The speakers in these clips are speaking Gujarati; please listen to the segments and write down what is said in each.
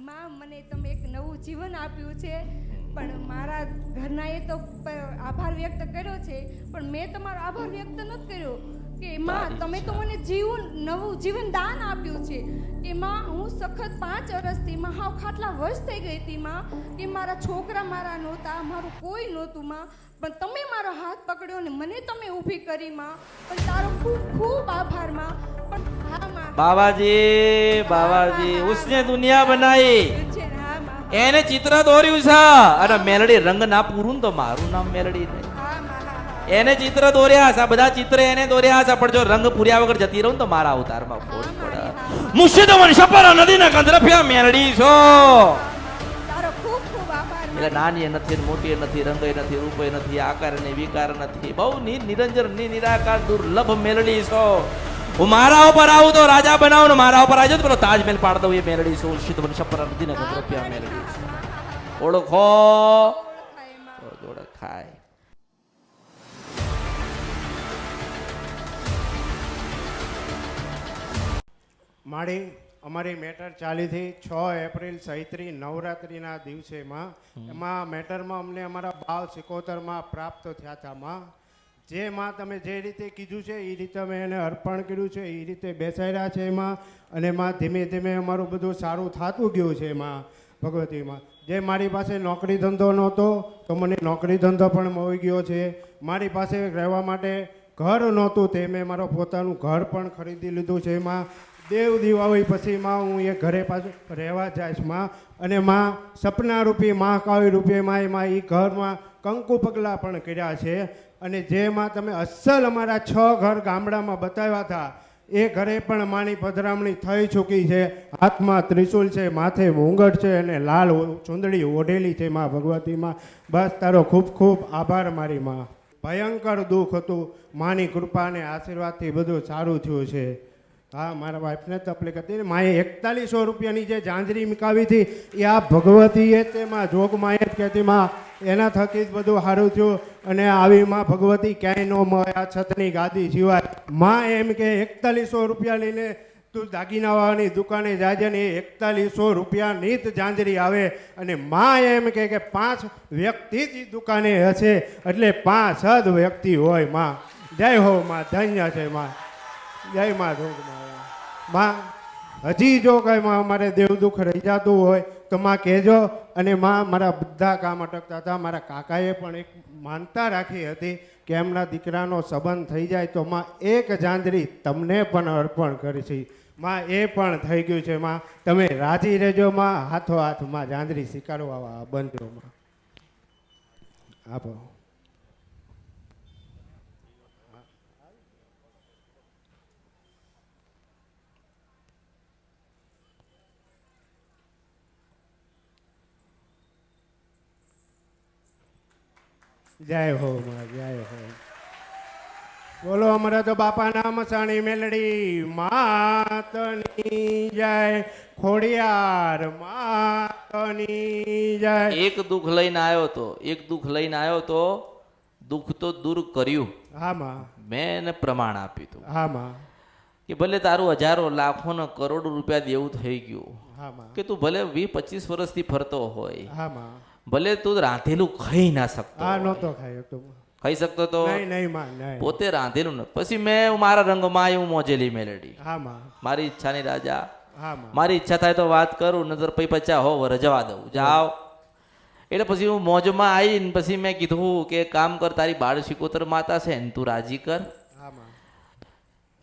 માં મને તમે એક નવું જીવન આપ્યું છે, પણ મારા ઘરનાએ તો આભાર વ્યક્ત કર્યો છે, પણ મેં તમારો આભાર વ્યક્ત નથી કર્યો કે માં તમે તો મને નવું જીવન દાન આપ્યું છે કે માં હું સખત 5 વર્ષથી માં હાવ ખાટલા વશ થઈ ગઈ હતી માં, કે મારા છોકરા મારા નહોતા, મારું કોઈ નહોતું માં, પણ તમે મારો હાથ પકડ્યો ને મને તમે ઊભી કરી માં, પણ તારો ખૂબ ખૂબ આભાર માં। પણ હા માં, બાવાજી ઉસને દુનિયા બનાવી, હા માં, એને ચિત્ર દોર્યું છે, અને મેલડી રંગ ના પૂરું તો મારું નામ મેલડી ને હા માં, એને ચિત્ર દોર્યા છે, બધા ચિત્ર એને દોર્યા છે, પણ જો રંગ પૂર્યા વગર જતી રહું તો મારા અવતારમાં ફોડ પડે। મુર્શિદ વંશપર નદીના કંદરફિયા મેલડી છો, તારો ખૂબ ખૂબ આભાર। એટલે નાની નથી, મોટી નથી, રંગ નથી, રૂપ નથી, આકાર ને વિકાર નથી, બહુ નિરંજન નિરાકાર દુર્લભ મેલડી છો। હું મારા ઉપર આવું તો રાજા બનાવું ને મારા ઉપર આવજો તો પેલો તાજમહેલ પાડ દઉં, એ મેલડી છું। મુર્શિદ વંશપર નદીના કંદરફિયા મેલડી છે, ઓળખો ઓળખાય। મારી અમારી મેટર ચાલી હતી 6 એપ્રિલ ચૈત્રી નવરાત્રિના દિવસેમાં, એમાં મેટરમાં અમને અમારા ભાવ સિકોતરમાં પ્રાપ્ત થયા હતા માં। જે માં તમે જે રીતે કીધું છે એ રીતે અમે એને અર્પણ કર્યું છે, એ રીતે બેસાડ્યા છે એમાં, અને માં ધીમે ધીમે અમારું બધું સારું થતું ગયું છે એમાં ભગવતીમાં। જે મારી પાસે નોકરી ધંધો નહોતો તો મને નોકરી ધંધો પણ મળી ગયો છે, મારી પાસે રહેવા માટે ઘર નહોતું તે મેં મારો પોતાનું ઘર પણ ખરીદી લીધું છે એમાં। દેવ દિવાળી પછી માં હું એ ઘરે પાછું રહેવા જઈશ માં, અને માં સપના રૂપી મહાકાળી રૂપી માં એમાં એ ઘરમાં કંકુ પગલાં પણ કર્યા છે, અને જેમાં તમે અસલ અમારા 6 ઘર ગામડામાં બતાવ્યા હતા એ ઘરે પણ માની પધરામણી થઈ ચૂકી છે। હાથમાં ત્રિશુલ છે, માથે મુંગટ છે, અને લાલ ચૂંદડી ઓઢેલી છે માં ભગવતીમાં। બસ તારો ખૂબ ખૂબ આભાર મારી માં। ભયંકર દુઃખ હતું, માની કૃપા અને આશીર્વાદથી બધું સારું થયું છે। હા, મારા વાઈફને તકલીફ હતી ને, માએ 4100 રૂપિયાની જે જાંજરી મુકાવી હતી એ આ ભગવતીએ તેમાં જોગમાં જ કહેતી માં, એના થકી જ બધું સારું થયું। અને આવી માં ભગવતી ક્યાંય ન મળે આ છતની ગાદી સિવાય। માં એમ કે 4100 રૂપિયા લઈને તું દાગીનાવાળાની દુકાને જાજે ને, એ 4100 રૂપિયાની જ જાંજરી આવે, અને માં એમ કે 5 વ્યક્તિ જ દુકાને હશે, એટલે 5 જ વ્યક્તિ હોય માં। જય હો માં, ધન્ય છે માં, જય માં ધોગમાં માં। હજી જો કંઈ માં અમારે દેવ દુઃખ રહી જતું હોય તો માં કહેજો। અને માં મારા બધા કામ અટકતા હતા, મારા કાકાએ પણ એક માનતા રાખી હતી કે એમના દીકરાનો સંબંધ થઈ જાય તો માં એક જાંજરી તમને પણ અર્પણ કરીશી માં। એ પણ થઈ ગયું છે માં, તમે રાજી રહેજો માં, હાથો હાથ માં જાંજરી સ્વીકારવા બંધો માં। આપો જય હો માં, જય હો। બોલો અમારા તો બાપાના મસાણી મેલડી માતની જય, ખોડિયાર માતની જય। એક દુઃખ લઈને આવ્યો તો દુઃખ તો દૂર કર્યું। હા માં, મેં એને પ્રમાણ આપ્યું હતું હા માં, કે ભલે તારું હજારો લાખો ને કરોડો રૂપિયા દેવું થઈ ગયું, હા માં, કે તું ભલે 20-25 વર્ષથી ફરતો હોય, હા માં, ભલે તું રાંધેલું ખાઈ ના શકતો, હા નહોતો ખાયો તો ખાઈ શકતો તો નહીં નહીં માં, નહીં પોતે રાંધેલું ને પછી મેં મારા રંગમાં એવું મોજેલી મેલડી। હા માં, મારી ઈચ્છાની રાજા, હા માં, મારી ઈચ્છા થાય તો વાત કરું, નજર પછી 50 હો વર જવા દઉં, જાઓ। એટલે પછી હું મોજમાં આવીને પછી મેં કીધું કે કામ કર, તારી બાળ શિકોતર માતા છે ને તું રાજી કર, હા માં,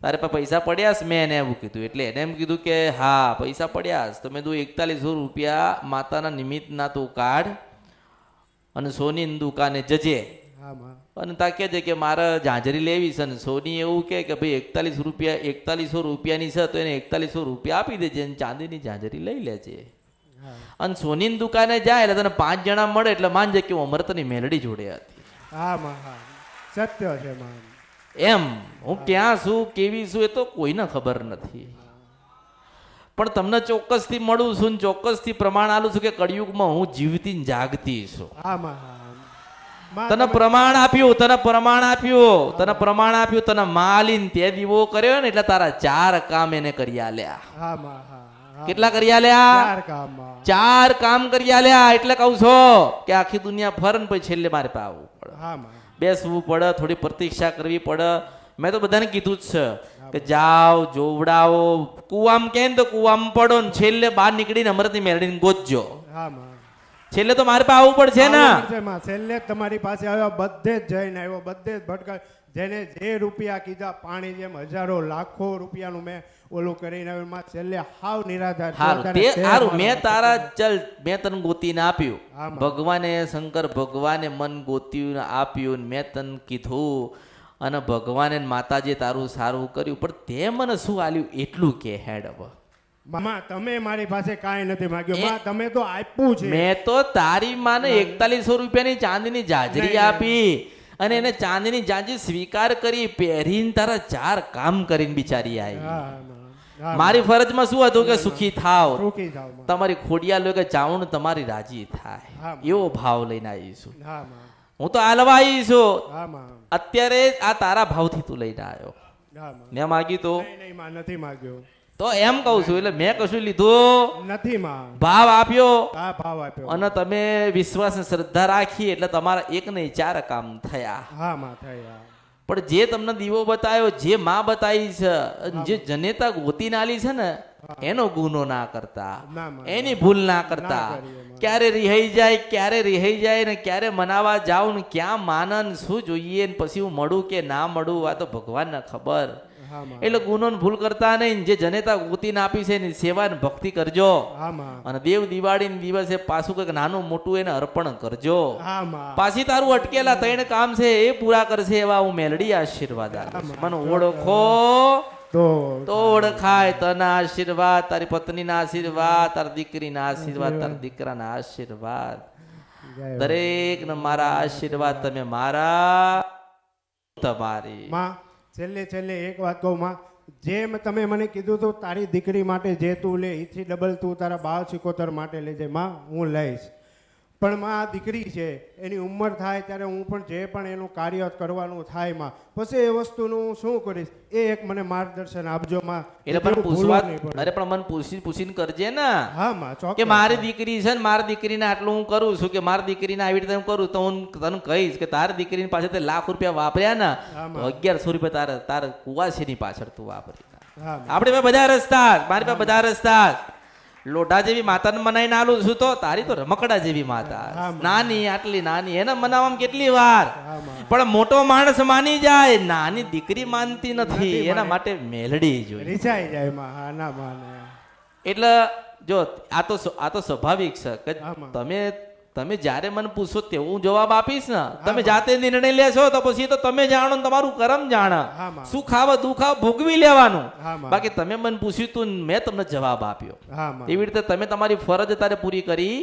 તારે પાસે પૈસા પડ્યા છે? મેં એને એવું કીધું, એટલે એને એમ કીધું કે હા પૈસા પડ્યા છે, તો મેં 4100 રૂપિયા માતાના નિમિત્તના તું કાઢ અને સોની દુકાને જજે, હા માં, અને તા કે છે કે મારે જાંજરી લેવી છે, ને સોની એવું કે ભાઈ 4100 રૂપિયાની છે તો એને 4100 રૂપિયા આપી દેજે, અને ચાંદીની જાંજરી લઈ લેજે। અને સોની દુકાને જાય એટલે તને 5 જણા મળે એટલે માનજે કે હું અમૃતની મેલડી જોડે હતી। હા માં, હા સત્ય છે માં। એમ હું ક્યાં છું, કેવી છું, એ તો કોઈને ખબર નથી, પણ તમને ચોક્કસથી મળું છું ને ચોક્કસથી પ્રમાણ આલું છું કે કળિયુગમાં હું જીવતી ને જાગતી છું। હા માં, હા તને પ્રમાણ આપ્યું, તને માલીન તે દીવો કર્યો ને એટલે તારા 4 કામ એને કરી આલ્યા। હા માં, હા કેટલા કરી આલ્યા? 4 કામમાં. 4 કામ કરી આલ્યા. એટલે કહું છો કે આખી દુનિયા ફરે ને પછી છેલ્લે મારે પાસે આવવું પડે, હા માં. બેસવું પડે, થોડી પ્રતીક્ષા કરવી પડે. મેં તો બધાને કીધું જ છે કે જાઓ, જોવડાવો, કુવામ કે તો કુવામ પડો ને છેલ્લે બહાર નીકળીને અમૃતની મેળવીને ગોતજો. હા માં. છેલ્લે તો મારે પાસે આવવું પડશે ને. આવવું પડશે માં. છેલ્લે જ તમારી પાસે આવ્યો, બધે જ જઈને આવ્યો, બધે જ ભટકા. જેને જે રૂપિયા કીધા પાણી જેમ હજારો લાખો રૂપિયાનું મેં ઓલું કરીને આવ્યું માં. છેલ્લે હાવ નિરાધાર છું. હારું અત્યારે તે તે હારું મારો મેં તારા ચલ મેં તને ગોતીને આપ્યું. હા માં. ભગવાને શંકર ભગવાને મન ગોત્યું ને આપ્યું ને મેં તને કીધું અને ભગવાને ને માતાજીએ તારું સારું કર્યું, પણ તે મને શું આલ્યું એટલું કે હેડ હવે. મામા તમે મારી પાસે કાંઈ નથી માંગ્યું માં. તમે તો આપ્યું છે. મેં તો તારી માને 4100 રૂપિયાની ચાંદીની જાજરી નહીં, આપી અને એને ચાંદીની જાજી સ્વીકાર કરી, પહેરીને તારા 4 કામ કરીને બિચારી આવી. હા માં. હા મારી ફરજમાં શું હતું કે સુખી થાવ, રૂકી જાઓ માં. તમારી ખોડિયા લો કે ચાવણ તમારી રાજી થાય, હા. એવો ભાવ લઈને આવીશું. હા માં. હું તો આલવા આવીશું હા માં. અત્યારે આ તારા ભાવથી તું લઈને આવ્યો. હા માં. મેં માગી તો નહીં નહીં માં, નથી માંગ્યો. તો એમ કહું છું, એટલે મેં કશું લીધું, નથી માં. ભાવ આપ્યો હા ભાવ આપ્યો. અને તમે વિશ્વાસ ને શ્રદ્ધા રાખી એટલે તમારા 1 નહીં 4 કામ થયા. હા માં થયા. પણ જે તમને દીવો બતાવ્યો, જે માં બતાવી છે, જે જનેતા ગોતીને આલી છે ને, એનો ગુનો ના કરતા, ના માં. એની ભૂલ ના કરતા. ના કરીએ માં. ક્યારે રિહાઈ જાય, ક્યારે રિહાઈ જાય ને ક્યારે મનાવા જાઉં ને ક્યાં માનન શું જોઈએ ને પછી હું મળું કે ના મળું, આ તો ભગવાનને ખબર. હા માં. એટલે ગુનો ને ભૂલ કરતા નહીં. જે જનેતા ગોતીને આપી છે એની સેવા ને ભક્તિ કરજો હા માં. અને દેવ દિવાળી દિવસે પાછું કંઈક નાનું મોટું એને અર્પણ કરજો. હા માં. પાછી તારું અટકેલા 3 કામ છે એ પૂરા કરશે એવા હું મેલડી આશીર્વાદ આપીશ. મને ઓળખો તો ઓળખાય. તના આશીર્વાદ, તારી પત્નીના આશીર્વાદ, તારી દીકરીના આશીર્વાદ, તારા દીકરાના આશીર્વાદ, દરેક ને મારા આશીર્વાદ. તમે મારા, તમારી. માં છેલ્લે એક વાત કહું માં. જેમ તમે મને કીધું તું તારી દીકરી માટે જે તું લે એથી ડબલ તું તારા બાળ સિકોતર માટે લેજે માં, હું લઈશ. પણ માં આ દીકરી છે, એની ઉંમર થાય ત્યારે હું પણ જે પણ એનું કાર્ય કરવાનું થાય માં, પછી એ વસ્તુનું શું કરીશ એ એક મને માર્ગદર્શન આપજો માં. એટલે પણ ભૂલવું પૂછવા, નહીં પડે. અરે પણ મને પૂછીને કરજે ને હા માં ચોક્કસ. કે મારી દીકરી છે ને મારી દીકરીને આટલું હું કરું છું, કે મારી દીકરીને આવી રીતે હું કરું તો હું તને કહીશ કે તારી દીકરીની પાછળ તે લાખ રૂપિયા વાપર્યા ને હા, તો 1100 રૂપિયા તારે કુવાસીની પાછળ તું વાપરી. હા માં. આપણે પાસે બધા રસ્તા, મારી પાસે બધા રસ્તા. લોઢા જેવી માતાને મનાઈને આલું છું તો તારી તો રમકડા જેવી માતા, હા, નાની, આટલી નાની, એને મનાવવામાં કેટલી વાર. હા માં. પણ મોટો માણસ માની જાય, નાની દીકરી માનતી નથી. નથી એના માને. માટે મેલડી જોઈએ. રીસાઈ જાય માં. હા ના માને. એટલે જો આ તો સ્વાભાવિક છે કે આમાં. તમે જ્યારે મને પૂછો તેવું જવાબ આપીશ ને. તમે જાતે નિર્ણય લેશો તો પછી તો તમે જાણો ને તમારું કરમ જાણે. આમાં. સુખ આવે દુઃખ આવે ભોગવી લેવાનું. આમાં. બાકી તમે મને પૂછ્યું તું ને મેં તમને જવાબ આપ્યો. હા માં. એવી રીતે તમે તમારી ફરજ તારે પૂરી કરી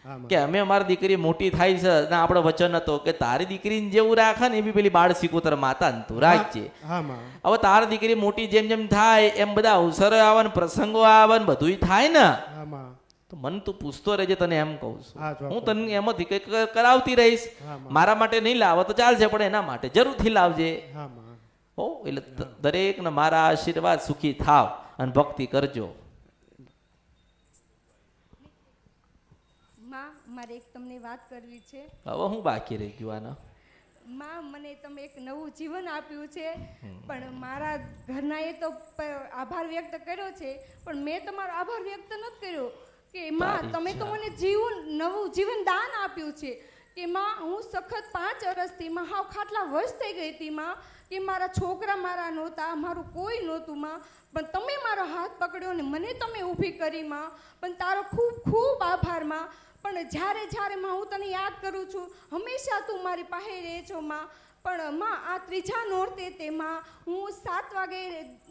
આમાં. કે અમે અમારી દીકરી મોટી થાય છે ને આપણો વચન હતો કે તારી દીકરીને જેવું રાખે ને એવી પેલી બાળ સિકોતર માતા ને તું રાખજે. હા માં. હવે તારી દીકરી મોટી જેમ જેમ થાય એમ બધા અવસરો આવે ને પ્રસંગો આવે ને બધુંય થાય ને, હા માં. તો મને તું પૂછતો રહેજે. તને એમ કહું છું, હા, ચોક્કસ. હું તને એમાંથી કંઈક કરાવતી રહીશ. હા માં. મારા માટે નહીં લાવો તો ચાલશે, પણ એના માટે જરૂરથી લાવજે. હા માં. હો એટલે દરેકને મારા આશીર્વાદ, સુખી થાવ અને ભક્તિ કરજો. માં મારે એક તમને વાત કરવી છે. હવે હું બાકી રહી ગયું આના? માં મને તમે એક નવું જીવન આપ્યું છે, પણ મારા ઘરનાએ તો આભાર વ્યક્ત કર્યો છે, પણ મેં તમારો આભાર વ્યક્ત નથી કર્યો કે માં તમે તો મને નવું જીવન દાન આપ્યું છે. કે માં હું સખત 5 વર્ષથી માં હાવ ખાટલા વશ થઈ ગઈ હતી માં, કે મારા છોકરા મારા નહોતા, મારું કોઈ નહોતું માં, પણ તમે મારો હાથ પકડ્યો ને મને તમે ઊભી કરી માં, પણ તારો ખૂબ ખૂબ આભાર માં. પણ જ્યારે માં હું તને યાદ કરું છું હંમેશા તું મારી પાસે રહે છો માં. પણ માં આ 3જા નોરતે તેમાં હું 7 વાગે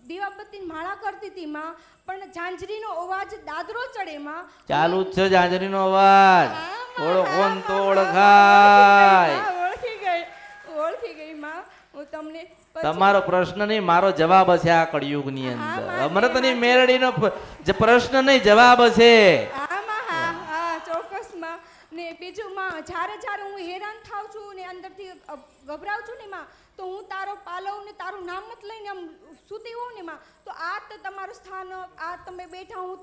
દીવાબત્તીની માળા કરતી હતી માં, પણ ઝાંઝરીનો અવાજ દાદરો ચડે માં. ચાલુ જ છે ઝાંઝરીનો અવાજ. હા માં, ઓળખો ને તો હા, ઓળખાય. ઓળખી ગઈ માં. હું તમને તમારો પ્રશ્ન નહીં મારો જવાબ હશે આ કળિયુગની હા, અંદર. માં, અમૃતની મેળડીનો પ્રશ્ન નહીં જવાબ હશે. ને બીજું માં જ્યારે હું હેરાન થાઉં છું ને અંદરથી ગભરાઉં છું ને માં, તો હું તારો પાલવ ને તારું નામ જ લઈને આમ સૂતી હોઉં ને માં, તો આ તો તમારું સ્થાન, આ તમે બેઠા હું